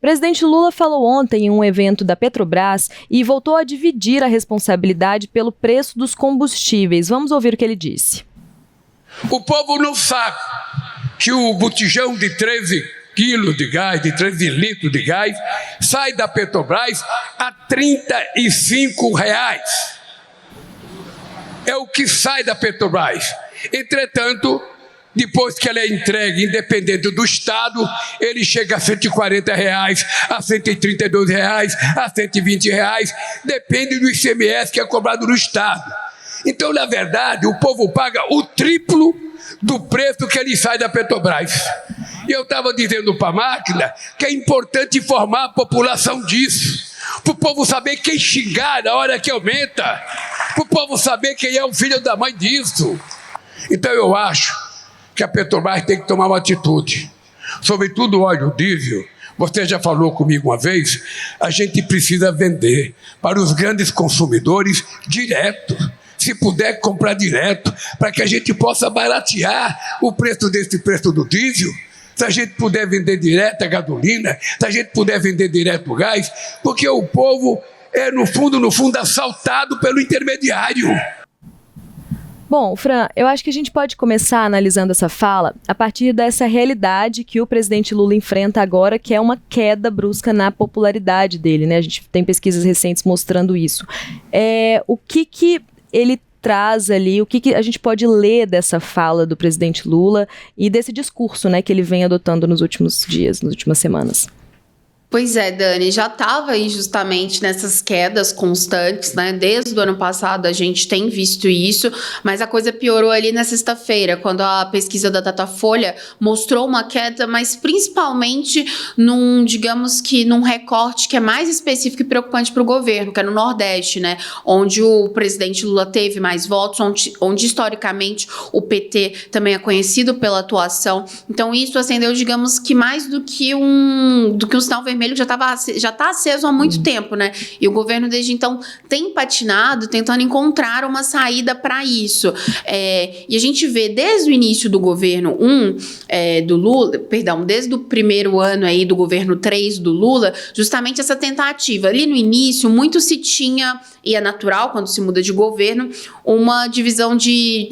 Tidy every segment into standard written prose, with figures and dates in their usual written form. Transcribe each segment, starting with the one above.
presidente Lula falou ontem em um evento da Petrobras e voltou a dividir a responsabilidade pelo preço dos combustíveis. Vamos ouvir o que ele disse. O povo não sabe que o botijão de 13 quilos de gás, de 13 litros de gás, sai da Petrobras a R$35. É o que sai da Petrobras. Entretanto, depois que ela é entregue, independente do Estado, ele chega a R$140, a R$132, a R$120, depende do ICMS que é cobrado no Estado. Então, na verdade, o povo paga o triplo do preço que ele sai da Petrobras. E eu estava dizendo para a máquina que é importante informar a população disso, para o povo saber quem xingar na hora que aumenta, para o povo saber quem é o filho da mãe disso. Então eu acho que a Petrobras tem que tomar uma atitude. Sobretudo o óleo diesel, você já falou comigo uma vez, a gente precisa vender para os grandes consumidores direto. Se puder comprar direto, para que a gente possa baratear o preço do diesel. Se a gente puder vender direto a gasolina, se a gente puder vender direto o gás, porque o povo é, no fundo, assaltado pelo intermediário. Bom, Fran, eu acho que a gente pode começar analisando essa fala a partir dessa realidade que o presidente Lula enfrenta agora, que é uma queda brusca na popularidade dele, né? A gente tem pesquisas recentes mostrando isso. O que ele traz ali, o que a gente pode ler dessa fala do presidente Lula e desse discurso, né, que ele vem adotando nos últimos dias, nas últimas semanas? Pois é, Dani, já estava aí justamente nessas quedas constantes, né? Desde o ano passado a gente tem visto isso, mas a coisa piorou ali na sexta-feira, quando a pesquisa da Datafolha mostrou uma queda, mas principalmente num recorte que é mais específico e preocupante para o governo, que é no Nordeste, né? Onde o presidente Lula teve mais votos, onde historicamente o PT também é conhecido pela atuação. Então isso acendeu, digamos que mais do que um sinal vermelho já está aceso há muito tempo, né? E o governo desde então tem patinado, tentando encontrar uma saída para isso. E a gente vê desde o início do governo do Lula, desde o primeiro ano aí do governo 3 do Lula, justamente essa tentativa. Ali no início, muito se tinha, e é natural quando se muda de governo, uma divisão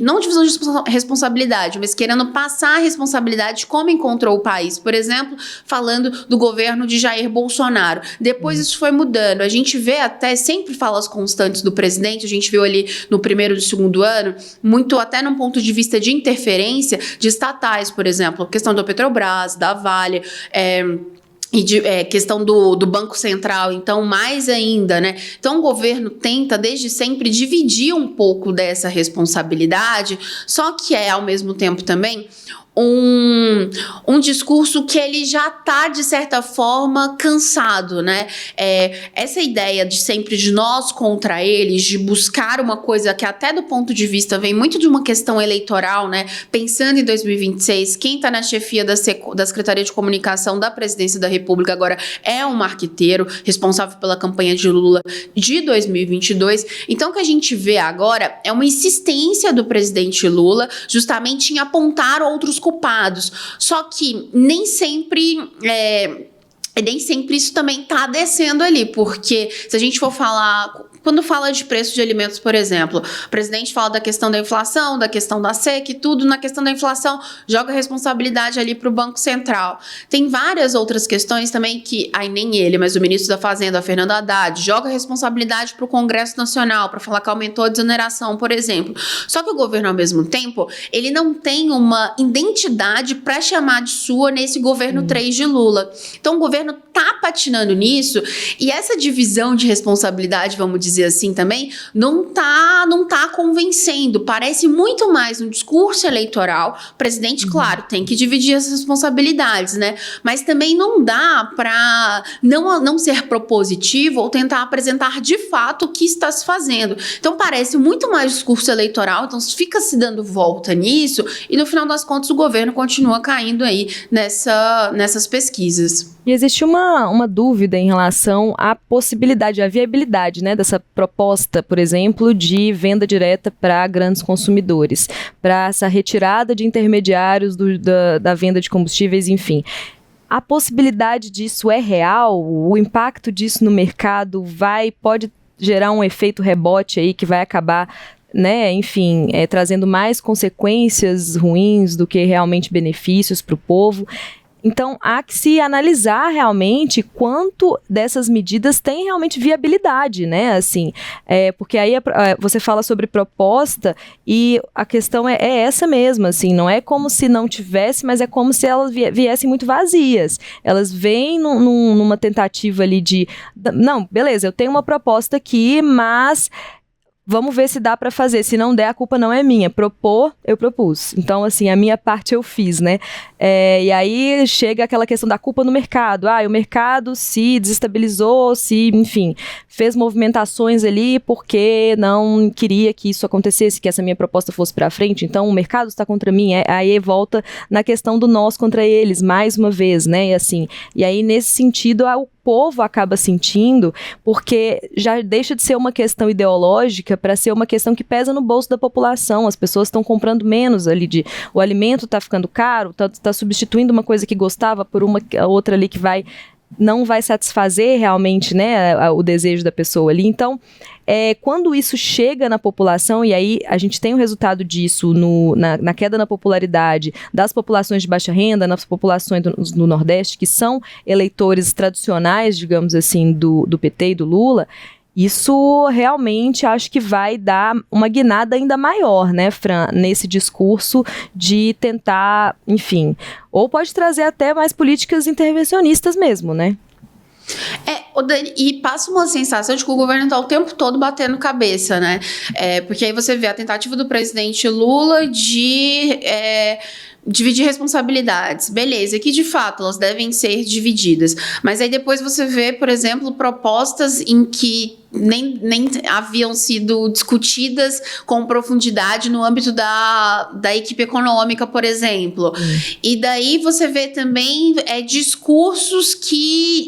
não divisão de responsabilidade, mas querendo passar a responsabilidade de como encontrou o país. Por exemplo, falando do governo de Jair Bolsonaro. Depois isso foi mudando. A gente vê até sempre falas constantes do presidente, a gente viu ali no primeiro e segundo ano, muito até num ponto de vista de interferência de estatais, por exemplo, a questão da Petrobras, da Vale, e questão do Banco Central, então mais ainda, né? Então o governo tenta desde sempre dividir um pouco dessa responsabilidade, só que ao mesmo tempo também um discurso que ele já está, de certa forma, cansado, né? Essa ideia de sempre de nós contra eles, de buscar uma coisa que até do ponto de vista vem muito de uma questão eleitoral, né? Pensando em 2026, quem está na chefia da Secretaria de Comunicação da Presidência da República agora é um marqueteiro responsável pela campanha de Lula de 2022. Então o que a gente vê agora é uma insistência do presidente Lula justamente em apontar outros culpados, só que nem sempre isso também está descendo ali, porque se a gente for falar, quando fala de preço de alimentos, por exemplo, o presidente fala da questão da inflação, da questão da seca e tudo, na questão da inflação joga a responsabilidade ali para o Banco Central. Tem várias outras questões também que, nem ele, mas o ministro da Fazenda, Fernando Haddad, joga a responsabilidade para o Congresso Nacional, para falar que aumentou a desoneração, por exemplo. Só que o governo, ao mesmo tempo, ele não tem uma identidade para chamar de sua nesse governo 3 de Lula. Então o governo tá patinando nisso, e essa divisão de responsabilidade, vamos dizer assim também, não tá convencendo. Parece muito mais um discurso eleitoral. O presidente, claro, tem que dividir as responsabilidades, né? Mas também não dá para não ser propositivo ou tentar apresentar de fato o que está se fazendo. Então parece muito mais discurso eleitoral, então fica se dando volta nisso, e no final das contas o governo continua caindo aí nessas pesquisas. E existe uma dúvida em relação à possibilidade, à viabilidade, né, dessa proposta, por exemplo, de venda direta para grandes consumidores, para essa retirada de intermediários da venda de combustíveis, enfim. a possibilidade disso é real? O impacto disso no mercado pode gerar um efeito rebote aí que vai acabar, né, enfim, trazendo mais consequências ruins do que realmente benefícios para o povo. Então, há que se analisar realmente quanto dessas medidas tem realmente viabilidade, né, assim, porque aí você fala sobre proposta e a questão é essa mesmo, assim, não é como se não tivesse, mas é como se elas viessem muito vazias. Elas vêm numa tentativa ali não, beleza, eu tenho uma proposta aqui, mas vamos ver se dá para fazer. Se não der, a culpa não é minha. Propor, eu propus. Então, assim, a minha parte eu fiz, né? E aí chega aquela questão da culpa no mercado. O mercado se desestabilizou, enfim, fez movimentações ali porque não queria que isso acontecesse, que essa minha proposta fosse para frente. Então, o mercado está contra mim. Aí volta na questão do nós contra eles, mais uma vez, né? E assim, e aí, nesse sentido, o povo acaba sentindo, porque já deixa de ser uma questão ideológica para ser uma questão que pesa no bolso da população. As pessoas estão comprando menos ali, o alimento está ficando caro, está substituindo uma coisa que gostava por uma outra ali que não vai satisfazer realmente, né, o desejo da pessoa ali. Então, quando isso chega na população, e aí a gente tem o resultado disso na queda na popularidade das populações de baixa renda, nas populações do Nordeste, que são eleitores tradicionais, digamos assim, do PT e do Lula, isso realmente acho que vai dar uma guinada ainda maior, né, Fran, nesse discurso de tentar, enfim, ou pode trazer até mais políticas intervencionistas mesmo, né? Dani, e passa uma sensação de que o governo está o tempo todo batendo cabeça, né? Porque aí você vê a tentativa do presidente Lula de dividir responsabilidades. Beleza, que de fato elas devem ser divididas. Mas aí depois você vê, por exemplo, propostas em que nem haviam sido discutidas com profundidade no âmbito da equipe econômica, por exemplo. E daí você vê também discursos que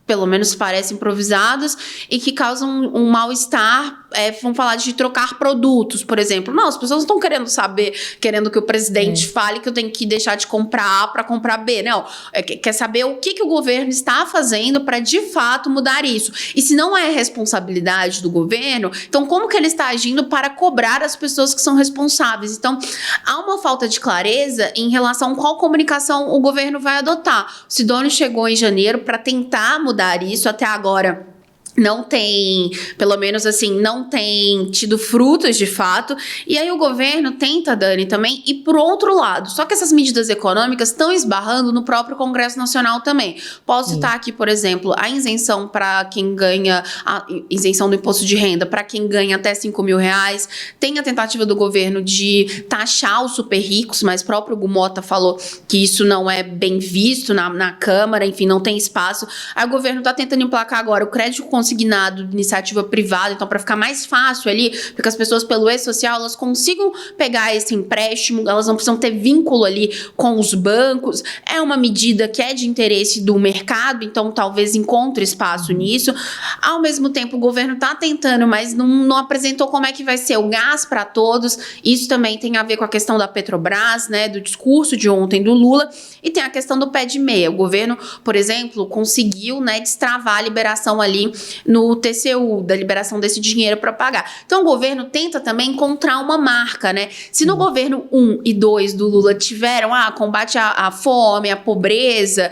pelo menos parecem improvisados e que causam um mal-estar. Vamos falar de trocar produtos, por exemplo. Não, as pessoas não estão querendo que o presidente fale que eu tenho que deixar de comprar A para comprar B. Não, quer saber o que o governo está fazendo para, de fato, mudar isso. E se não é responsabilidade do governo, então como que ele está agindo para cobrar as pessoas que são responsáveis? Então, há uma falta de clareza em relação a qual comunicação o governo vai adotar. O Sidônio chegou em janeiro para tentar mudar isso. Até agora não tem, pelo menos assim, não tem tido frutos de fato. E aí o governo tenta, Dani, também ir por outro lado. Só que essas medidas econômicas estão esbarrando no próprio Congresso Nacional também. Posso citar aqui, por exemplo, a isenção para quem ganha, a isenção do imposto de renda para quem ganha até R$5.000. Tem a tentativa do governo de taxar os super ricos, mas próprio Gumota falou que isso não é bem visto na Câmara, enfim, não tem espaço. Aí o governo está tentando emplacar agora o crédito consignado de iniciativa privada, então para ficar mais fácil ali, para que as pessoas pelo e-social elas consigam pegar esse empréstimo, elas não precisam ter vínculo ali com os bancos. É uma medida que é de interesse do mercado, então talvez encontre espaço nisso. Ao mesmo tempo, o governo está tentando, mas não apresentou como é que vai ser o gás para todos. Isso também tem a ver com a questão da Petrobras, né, do discurso de ontem do Lula, e tem a questão do pé de meia. O governo, por exemplo, conseguiu, né, destravar a liberação ali no TCU, da liberação desse dinheiro para pagar. Então o governo tenta também encontrar uma marca, né? Se no governo 1 e 2 do Lula tiveram combate à fome, à pobreza,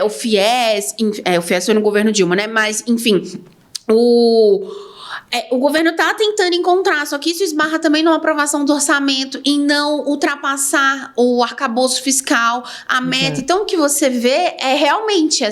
o FIES, o FIES foi no governo Dilma, né? Mas, enfim, o governo está tentando encontrar, só que isso esbarra também numa aprovação do orçamento e não ultrapassar o arcabouço fiscal, a meta. Então, o que você vê é realmente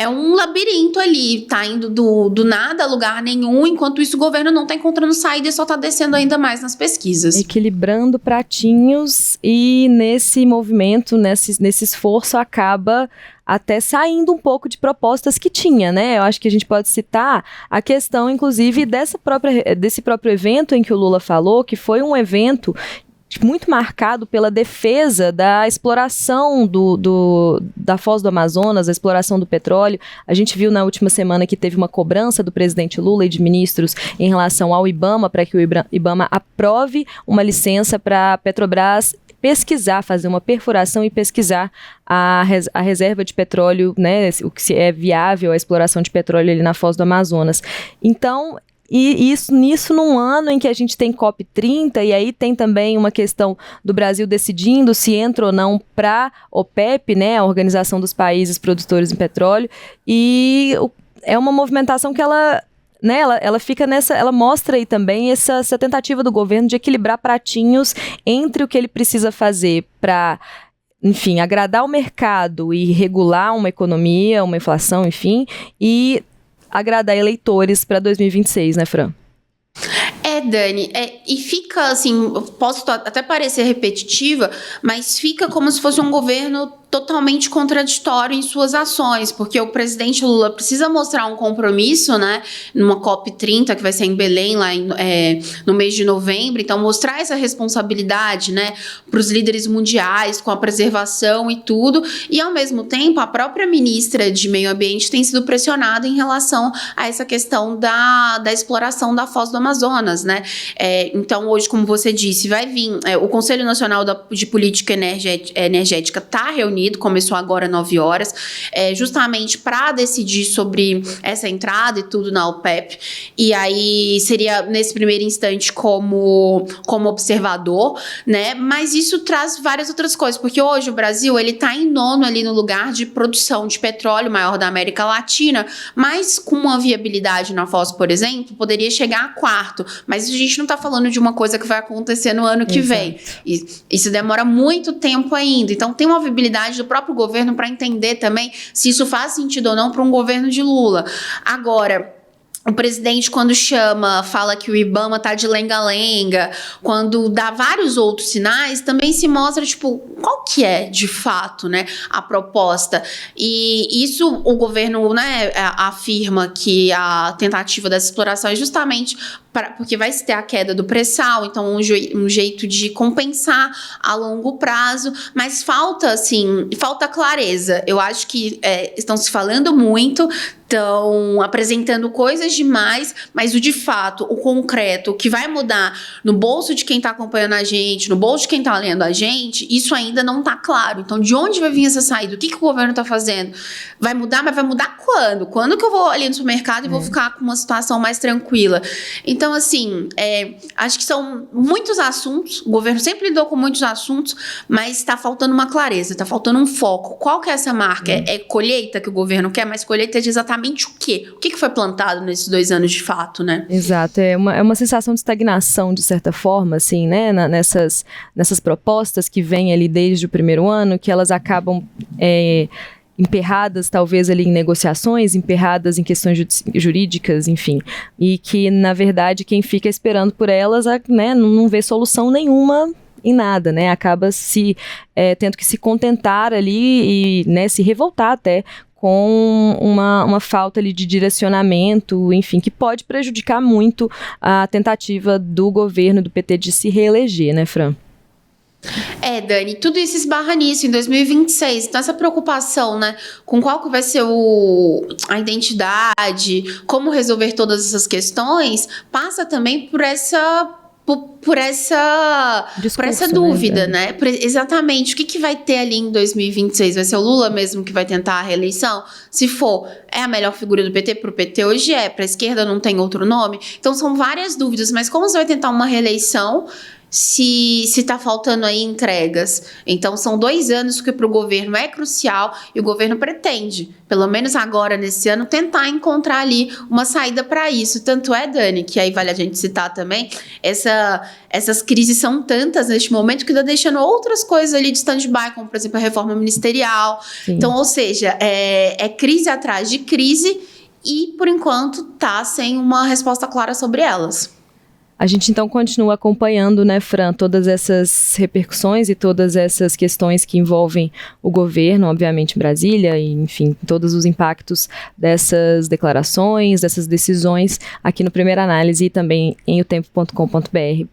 um labirinto ali, tá indo do nada a lugar nenhum, enquanto isso o governo não está encontrando saída e só está descendo ainda mais nas pesquisas. Equilibrando pratinhos e nesse movimento, nesse esforço, acaba até saindo um pouco de propostas que tinha, né? Eu acho que a gente pode citar a questão, inclusive, desse próprio evento em que o Lula falou, que foi um evento muito marcado pela defesa da exploração da Foz do Amazonas, a exploração do petróleo. A gente viu na última semana que teve uma cobrança do presidente Lula e de ministros em relação ao IBAMA, para que o IBAMA aprove uma licença para a Petrobras pesquisar, fazer uma perfuração e pesquisar a reserva de petróleo, né, o que é viável, a exploração de petróleo ali na Foz do Amazonas. Então, nisso num ano em que a gente tem COP30, e aí tem também uma questão do Brasil decidindo se entra ou não para a OPEP, né, a Organização dos Países Produtores de Petróleo, e é uma movimentação que ela fica ela mostra aí também essa tentativa do governo de equilibrar pratinhos entre o que ele precisa fazer para, enfim, agradar o mercado e regular uma economia, uma inflação, enfim, e agradar eleitores para 2026, né, Fran? Dani, e fica assim, posso até parecer repetitiva, mas fica como se fosse um governo totalmente contraditório em suas ações, porque o presidente Lula precisa mostrar um compromisso, né, numa COP30 que vai ser em Belém lá no mês de novembro, então mostrar essa responsabilidade, né, para os líderes mundiais com a preservação e tudo, e ao mesmo tempo a própria ministra de Meio Ambiente tem sido pressionada em relação a essa questão da exploração da Foz do Amazonas, né, então hoje, como você disse, vai vir o Conselho Nacional de Política Energética está reunido, começou agora às 9 horas, justamente para decidir sobre essa entrada e tudo na OPEP, e aí seria nesse primeiro instante como observador, né, mas isso traz várias outras coisas, porque hoje o Brasil, ele tá em nono ali no lugar de produção de petróleo maior da América Latina, mas com uma viabilidade na Foz, por exemplo, poderia chegar a quarto, mas a gente não tá falando de uma coisa que vai acontecer no ano que vem, isso demora muito tempo ainda, então tem uma viabilidade do próprio governo para entender também se isso faz sentido ou não para um governo de Lula. Agora, o presidente, quando fala que o IBAMA tá de lenga-lenga, quando dá vários outros sinais, também se mostra, tipo, qual que é, de fato, né, a proposta. E isso o governo, né, afirma que a tentativa dessa exploração é justamente porque vai ter a queda do pré-sal, então um jeito de compensar a longo prazo, mas falta clareza. Eu acho que estão se falando muito, estão apresentando coisas demais, mas de fato, o concreto, o que vai mudar no bolso de quem está acompanhando a gente, no bolso de quem está lendo a gente, isso ainda não está claro. Então, de onde vai vir essa saída? O que o governo está fazendo? Vai mudar, mas vai mudar quando? Quando que eu vou ali no supermercado e vou ficar com uma situação mais tranquila? Então, assim, acho que são muitos assuntos, o governo sempre lidou com muitos assuntos, mas está faltando uma clareza, está faltando um foco. Qual que é essa marca? É colheita que o governo quer, mas colheita de exatamente o quê? O que foi plantado nesses 2 anos de fato, né? Exato, é uma sensação de estagnação, de certa forma, assim, né, nessas propostas que vêm ali desde o primeiro ano, que elas acabam emperradas talvez ali em negociações, emperradas em questões jurídicas, enfim, e que na verdade quem fica esperando por elas, né, não vê solução nenhuma em nada, né, acaba tendo que se contentar ali e, né, se revoltar até com uma falta ali de direcionamento, enfim, que pode prejudicar muito a tentativa do governo do PT de se reeleger, né, Fran? Dani, tudo isso esbarra nisso em 2026. Então, essa preocupação, né, com qual que vai ser a identidade, como resolver todas essas questões, passa também por essa dúvida, né? Exatamente. O que vai ter ali em 2026? Vai ser o Lula mesmo que vai tentar a reeleição? Se for, é a melhor figura do PT? Para o PT hoje para a esquerda não tem outro nome? Então, são várias dúvidas. Mas como você vai tentar uma reeleição se tá faltando aí entregas? Então, são 2 anos que para o governo é crucial e o governo pretende, pelo menos agora, nesse ano, tentar encontrar ali uma saída para isso. Tanto Dani, que aí vale a gente citar também, essas crises são tantas neste momento que está deixando outras coisas ali de stand-by, como, por exemplo, a reforma ministerial. Sim. Então, ou seja, é crise atrás de crise e, por enquanto, tá sem uma resposta clara sobre elas. A gente, então, continua acompanhando, né, Fran, todas essas repercussões e todas essas questões que envolvem o governo, obviamente, em Brasília, e, enfim, todos os impactos dessas declarações, dessas decisões aqui no Primeira Análise e também em otempo.com.br.